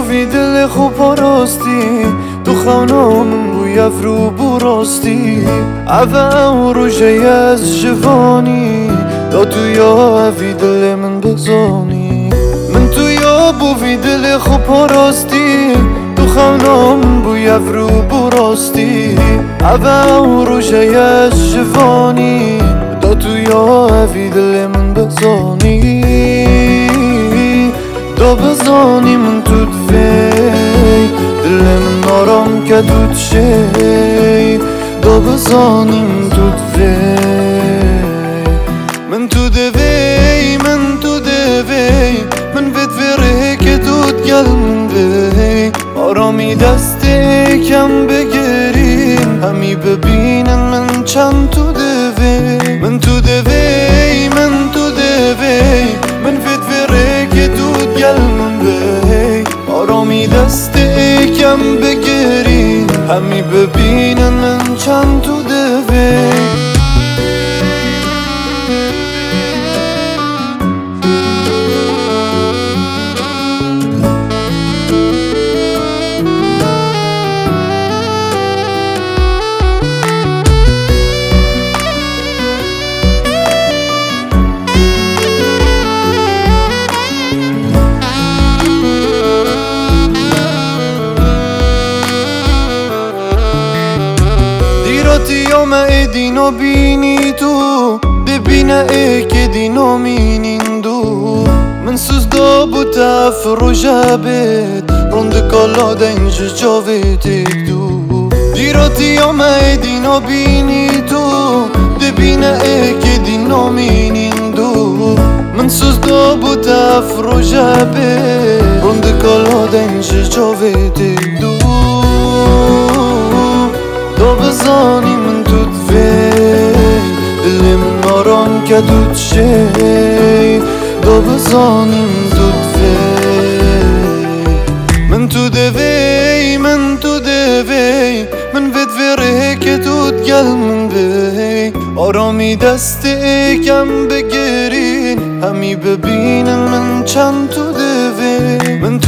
بوی دل خوب و راستی تو خانه من بوی افرو براستی اوه روشه از جوانی دا تو یا اوی دل من بزانی من تو یا بوی دل خوب و راستی تو خانه من بوی افرو براستی اوه روشه از جوانی دا تو یا اوی دل من بزانی دا بزانی من تو دوی دل من آرام که تو چی دا بزانی من تو دوی من تو دوی من تو دوی من بدوره که تو گل من بی آرامی دست کم بگیریم همی ببینن من چند تو دوی من تو دوی من تو دوی من بدوره که تو گل من بی آرامی دست کم بگیریم همی ببینن من چند تو دوی ما ادینو بینی تو دبینا که دینو مینین دو من سوز دا بو تفر و جبت روند کالا دنج جاوت دو دیراتی ما ادینو بینی تو دبینا که دینو مینین دو من سوز دا بو تفر و جبت روند کالا دنج جاوت دو دا بزانی من تو دوی دل من آرام که تو چی دا بزانی من تو دوی من تو دوی من تو دوی من بدوره که تو گل من بی آرامی دست کم بگیرین همی ببینن من چند تو دوی من